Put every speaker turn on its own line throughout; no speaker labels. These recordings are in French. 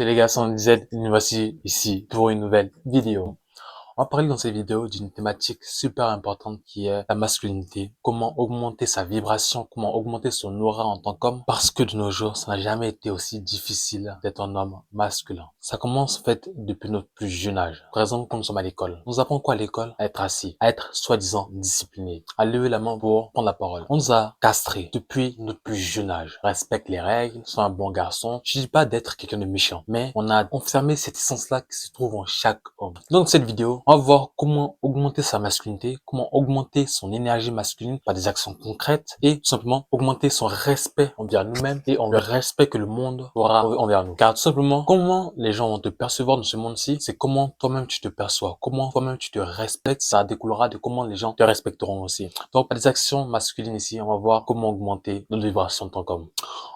c'est les gars, sans disette, nous voici ici pour une nouvelle vidéo. On va parler dans cette vidéo d'une thématique super importante qui est la masculinité. Comment augmenter sa vibration, comment augmenter son aura en tant qu'homme. Parce que de nos jours, ça n'a jamais été aussi difficile d'être un homme masculin. Ça commence en fait depuis notre plus jeune âge. Par exemple, quand nous sommes à l'école. On nous apprend quoi à l'école? À être assis, à être soi-disant discipliné, à lever la main pour prendre la parole. On nous a castrés depuis notre plus jeune âge. Respecte les règles, sois un bon garçon. Je dis pas d'être quelqu'un de méchant, mais on a enfermé cette essence-là qui se trouve en chaque homme. Donc cette vidéo, on va voir comment augmenter sa masculinité, comment augmenter son énergie masculine par des actions concrètes et tout simplement augmenter son respect envers nous-mêmes et le respect que le monde aura envers nous. Car tout simplement, comment les gens vont te percevoir dans ce monde-ci, c'est comment toi-même tu te perçois, comment toi-même tu te respectes, ça découlera de comment les gens te respecteront aussi. Donc par des actions masculines ici, on va voir comment augmenter notre vibration en tant qu'homme.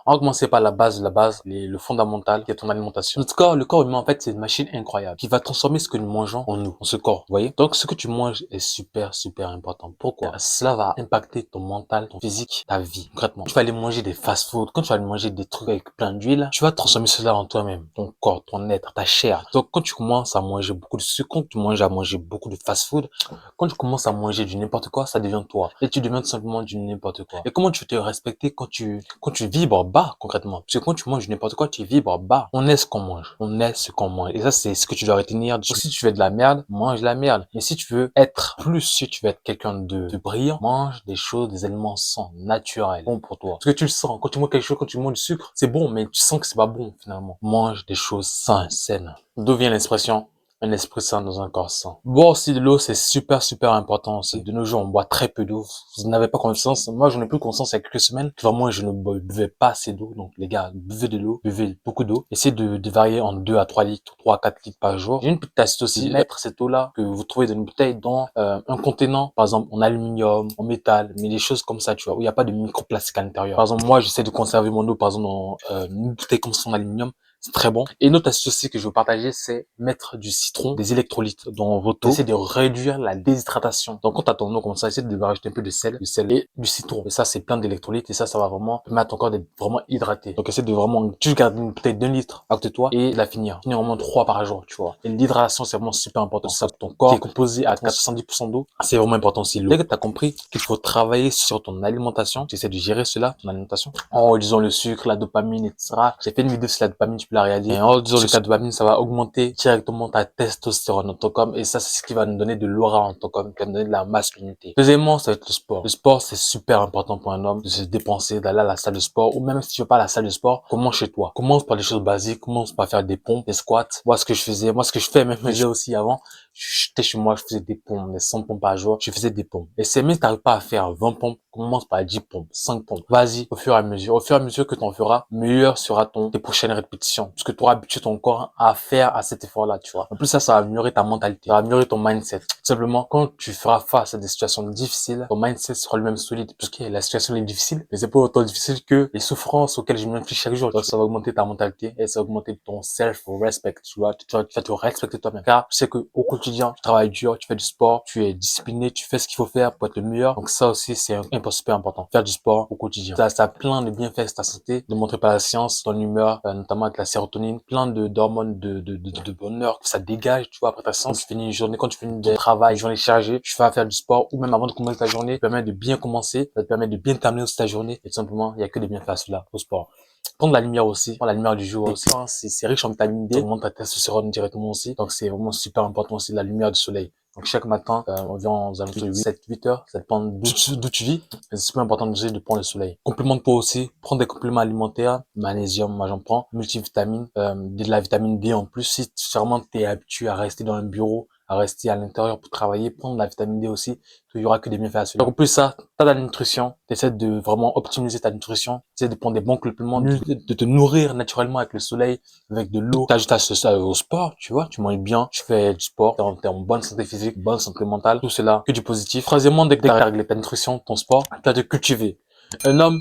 On va commencer par la base de la base, le fondamental, qui est ton alimentation. Notre corps, le corps humain, en fait, c'est une machine incroyable qui va transformer ce que nous mangeons en nous, en ce corps, vous voyez? Donc, ce que tu manges est super, super important. Pourquoi? Cela va impacter ton mental, ton physique, ta vie, concrètement. Tu vas aller manger des fast-food, quand tu vas aller manger des trucs avec plein d'huile, tu vas transformer cela en toi-même, ton corps, ton être, ta chair. Donc, quand tu commences à manger beaucoup de sucre, quand tu manges à manger beaucoup de fast-food, quand tu commences à manger du n'importe quoi, ça devient toi. Et tu deviens tout simplement du n'importe quoi. Et comment tu te respecter quand tu vibres bas, concrètement? Parce que quand tu manges du n'importe quoi, tu vibres bas. On est ce qu'on mange. On est ce qu'on mange. Et ça, c'est ce que tu dois retenir. Donc, si tu veux de la merde, mange de la merde. Mais si tu veux être plus, si tu veux être quelqu'un de brillant, mange des choses, des aliments sains, naturels, bons pour toi. Parce que tu le sens. Quand tu manges quelque chose, quand tu manges du sucre, c'est bon, mais tu sens que c'est pas bon, finalement. Mange des choses saines, saines. D'où vient l'expression? Un esprit sain dans un corps sain. Boire aussi de l'eau, c'est super, super important aussi. De nos jours, on boit très peu d'eau. Vous n'avez pas conscience. Moi, j'en ai plus conscience il y a quelques semaines. Vraiment, je ne buvais pas assez d'eau. Donc, les gars, buvez de l'eau, buvez beaucoup d'eau. Essayez de varier en 2 à 3 litres, 3 à 4 litres par jour. J'ai une petite astuce aussi. Mettre cette eau-là que vous trouvez dans une bouteille dans un contenant, par exemple, en aluminium, en métal, mais des choses comme ça, tu vois, où il n'y a pas de microplastique à l'intérieur. Par exemple, moi, j'essaie de conserver mon eau, par exemple, dans une bouteille comme ça en aluminium. C'est très bon. Et une autre astuce aussi que je veux partager, c'est mettre du citron, des électrolytes dans votre eau. Essayez de réduire la déshydratation. Donc, quand t'as ton eau comme ça, essayez de rajouter un peu de sel et du citron. Et ça, c'est plein d'électrolytes et ça va vraiment permettre ton corps d'être vraiment hydraté. Donc, essaie de vraiment, tu gardes une bouteille d'1 litre à côté de toi et la finir. Finir vraiment 3 par jour, tu vois. Et l'hydratation, c'est vraiment super important. Ça, ton corps qui est composé à 70% d'eau, c'est vraiment important aussi l'eau. Dès que t'as compris qu'il faut travailler sur ton alimentation, tu essaies de gérer cela, ton alimentation, en réduisant le sucre, la dopamine, etc. J'ai fait une vidéo sur la dopamine, tu peux la regarder. Et en réduisant le dopamine, ça va augmenter directement ta testostérone en tant qu'homme. Et ça, c'est ce qui va nous donner de l'aura en tant qu'homme, qui va nous donner de la masculinité. Deuxièmement, ça va être le sport. Le sport, c'est super important pour un homme de se dépenser, d'aller à la salle de sport. Ou même si tu veux pas à la salle de sport, commence chez toi. Commence par des choses basiques. Commence par faire des pompes, des squats. Moi, ce que je faisais, moi, ce que je fais, même, je faisais aussi avant. J'étais chez moi, je faisais des pompes, des 100 pompes par jour. Je faisais des pompes. Et c'est même si t'arrives pas à faire 20 pompes, commence par 10 pompes, 5 pompes. Vas-y, au fur et à mesure. Au fur et à mesure que tu en feras, meilleur sera tes prochaines répétitions. Parce que tu auras habitué ton corps à faire à cet effort-là, tu vois. En plus, ça va améliorer ta mentalité. Ça va améliorer ton mindset. Tout simplement, quand tu feras face à des situations difficiles, ton mindset sera le même solide. Parce que la situation est difficile, mais c'est pas autant difficile que les souffrances auxquelles je m'inflige chaque jour. Donc, ça va augmenter ta mentalité et ça va augmenter ton self-respect, tu vois. Tu vas te respecter toi-même. Car tu sais que au quotidien, tu travailles dur, tu fais du sport, tu es discipliné, tu fais ce qu'il faut faire pour être le meilleur. Donc ça aussi, c'est un point super important. Faire du sport au quotidien. Ça a plein de bienfaits sur ta santé, démontré par la science, ton humeur, notamment avec la sérotonine, plein d'hormones de bonheur que ça dégage, tu vois, après ta séance. Quand tu finis une journée, quand tu finis ton travail, une journée chargée, tu vas faire du sport ou même avant de commencer ta journée, ça te permet de bien commencer, ça te permet de bien terminer aussi ta journée. Et tout simplement, il y a que des bienfaits à cela, au sport. Prendre la lumière aussi, prendre la lumière du jour aussi, c'est riche en vitamine D, ça augmente ta testostérone directement aussi, donc c'est vraiment super important aussi la lumière du soleil. Donc chaque matin, environ aux alentours de 7 heures, ça dépend d'où tu vis, mais c'est super important de prendre le soleil. Complémente-toi aussi, prends des compléments alimentaires, magnésium, moi j'en prends, multivitamines, de la vitamine D en plus, si vraiment t'es habitué à rester dans un bureau, à rester à l'intérieur pour travailler, prendre de la vitamine D aussi, il y aura que des bienfaits à cela. Donc en plus ça, t'as la nutrition, t'essaies de vraiment optimiser ta nutrition, t'essaies de prendre des bons compléments, de te nourrir naturellement avec le soleil, avec de l'eau. T'ajoutes à ça au sport, tu vois, tu manges bien, tu fais du sport, t'es en bonne santé physique, bonne santé mentale, tout cela, que du positif. Troisièmement, dès que t'as réglé ta nutrition, ton sport, tu vas te cultiver. Un homme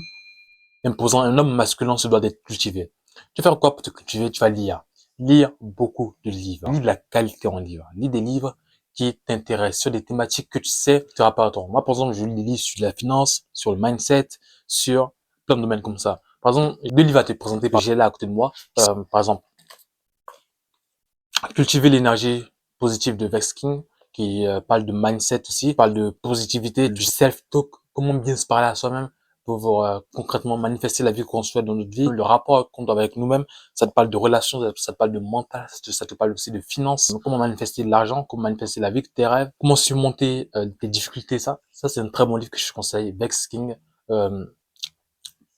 imposant, un homme masculin se doit d'être cultivé. Tu vas faire quoi pour te cultiver? Tu vas lire. Lire beaucoup de livres. Lis de la qualité en livres. Lis des livres qui t'intéressent sur des thématiques que tu sais te rapportent. Moi, par exemple, je lis des livres sur la finance, sur le mindset, sur plein de domaines comme ça. Par exemple, deux livres à te présenter, j'ai là à côté de moi. Par exemple, Cultiver l'énergie positive de Vex King, qui parle de mindset aussi, parle de positivité, du self-talk, comment bien se parler à soi-même pour concrètement manifester la vie qu'on souhaite dans notre vie. Le rapport qu'on doit avec nous-mêmes, ça te parle de relations, ça te parle de mental, ça te parle aussi de finances, comment manifester l'argent, comment manifester la vie que tes rêves, comment surmonter tes difficultés, ça c'est un très bon livre que je conseille, Vex King, euh,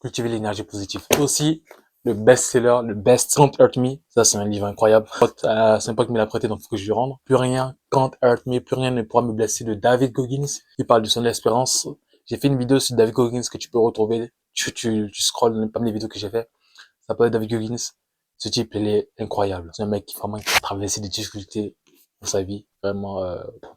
Cultiver l'énergie positive. Aussi, le best-seller, le Best Can't Hurt Me. Ça, c'est un livre incroyable. C'est un pote qui me l'a prêté, donc faut que je lui rende. Plus rien can't hurt me, plus rien ne pourra me blesser, de David Goggins. Il parle de son expérience. J'ai fait une vidéo sur David Goggins que tu peux retrouver. Tu scrolles parmi les vidéos que j'ai fait. Ça s'appelle David Goggins. Ce type, il est incroyable. C'est un mec qui vraiment qui a traversé des difficultés dans sa vie. Vraiment,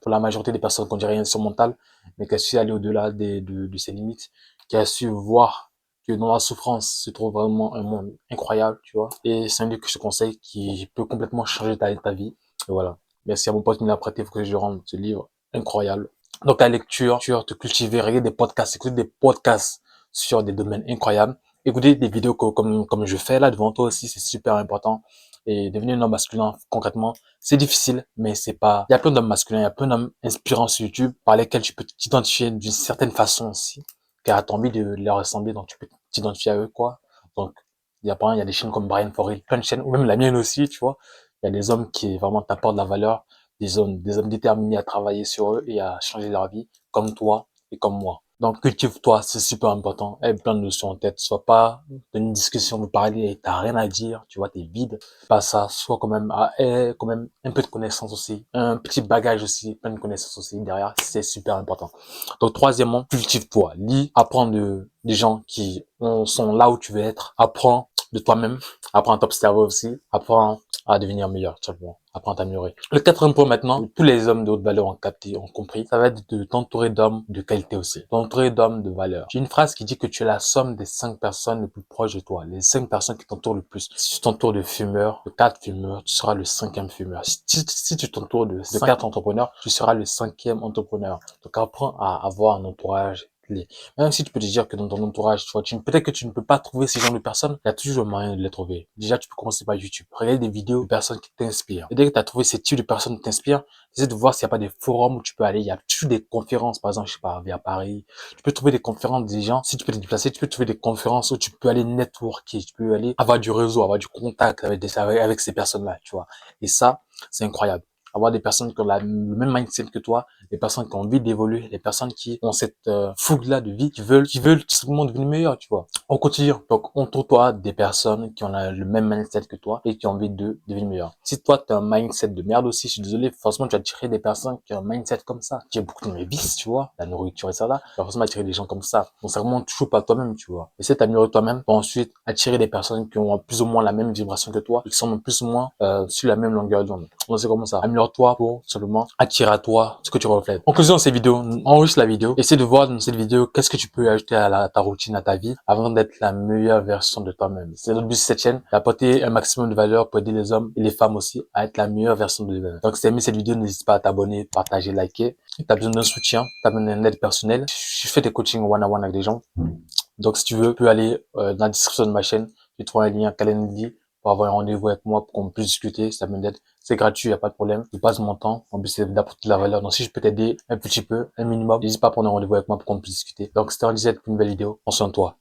pour la majorité des personnes qu'on dirait insurmontable, mais qui a su aller au-delà de ses limites, qui a su voir que dans la souffrance se trouve vraiment un monde incroyable, tu vois. Et c'est un livre que je te conseille qui peut complètement changer ta vie. Et voilà. Merci à mon pote qui me l'a prêté, faut que je lui rende ce livre incroyable. Donc, la lecture, te cultiver, regarder des podcasts, écouter des podcasts sur des domaines incroyables. Écouter des vidéos comme je fais là devant toi aussi, c'est super important. Et devenir un homme masculin, concrètement, c'est difficile, mais c'est pas, il y a plein d'hommes masculins, il y a plein d'hommes inspirants sur YouTube par lesquels tu peux t'identifier d'une certaine façon aussi. Car t'as envie de leur ressembler, donc tu peux t'identifier à eux, quoi. Donc, il y a des chaînes comme Brian Forel, plein de chaînes, ou même la mienne aussi, tu vois. Il y a des hommes qui vraiment t'apportent de la valeur, des hommes déterminés à travailler sur eux et à changer leur vie, comme toi et comme moi. Donc, cultive-toi, c'est super important. Aie plein de notions en tête. Sois pas dans une discussion, vous parler et t'as rien à dire, tu vois, t'es vide. Pas ça. Sois quand même, aie quand même un peu de connaissances aussi. Un petit bagage aussi, plein de connaissances aussi derrière. C'est super important. Donc, troisièmement, cultive-toi. Lis, apprends des gens qui sont là où tu veux être. Apprends de toi-même. Apprends à t'observer aussi. Apprends à devenir meilleur, tout simplement. Apprends à t'améliorer. Le quatrième point maintenant, tous les hommes de haute valeur ont capté, ont compris, ça va être de t'entourer d'hommes de qualité aussi. T'entourer d'hommes de valeur. J'ai une phrase qui dit que tu es la somme des 5 personnes les plus proches de toi, les 5 personnes qui t'entourent le plus. Si tu t'entoures de fumeurs, de 4 fumeurs, tu seras le 5e fumeur. Si tu t'entoures de 4 entrepreneurs, tu seras le 5e entrepreneur. Donc apprends à avoir un entourage clé. Même si tu peux te dire que dans ton entourage, tu vois, peut-être que tu ne peux pas trouver ces genre de personnes, il y a toujours moyen de les trouver. Déjà, tu peux commencer par YouTube. Regarde des vidéos de personnes qui t'inspirent. Et dès que tu as trouvé ces types de personnes qui t'inspirent, essaie de voir s'il n'y a pas des forums où tu peux aller. Il y a toujours des conférences, par exemple, je sais pas, via Paris. Tu peux trouver des conférences des gens. Si tu peux te déplacer, tu peux trouver des conférences où tu peux aller networker, tu peux aller avoir du réseau, avoir du contact avec ces personnes-là, tu vois. Et ça, c'est incroyable. Avoir des personnes qui ont le même mindset que toi, des personnes qui ont envie d'évoluer, des personnes qui ont cette fougue-là de vie, qui veulent tout simplement devenir meilleurs, tu vois. On continue. Donc, entoure-toi des personnes qui ont le même mindset que toi et qui ont envie de devenir meilleurs. Si toi, tu as un mindset de merde aussi, je suis désolé, forcément, tu vas attirer des personnes qui ont un mindset comme ça, qui ont beaucoup de vices, tu vois, la nourriture et ça là. Tu vas forcément attirer des gens comme ça. Donc, c'est vraiment toujours pas toi-même, tu vois. Essaie d'améliorer toi-même pour ensuite attirer des personnes qui ont plus ou moins la même vibration que toi et qui sont plus ou moins sur la même longueur d'onde. Donc, c'est comme ça. Améliore-toi pour seulement attirer à toi ce que tu reflètes. En conclusion de cette vidéo, enregistre la vidéo. Essaie de voir dans cette vidéo qu'est-ce que tu peux ajouter à ta routine, à ta vie, avant d'être la meilleure version de toi-même. C'est notre but de cette chaîne, d'apporter un maximum de valeur pour aider les hommes et les femmes aussi à être la meilleure version de eux-mêmes. Donc, si tu as aimé cette vidéo, n'hésite pas à t'abonner, partager, liker. Si tu as besoin d'un soutien, tu as besoin d'un aide personnelle, je fais des coachings one-on-one avec des gens. Donc, si tu veux, tu peux aller dans la description de ma chaîne. Tu trouves un lien Calendly pour avoir un rendez-vous avec moi pour qu'on puisse discuter. Ça me d'aide. C'est gratuit, y a pas de problème. Je passe mon temps. En plus, c'est d'apporter de la valeur. Donc, si je peux t'aider un petit peu, un minimum, n'hésite pas à prendre un rendez-vous avec moi pour qu'on puisse discuter. Donc, c'était un disait une nouvelle vidéo. Prends soin de toi.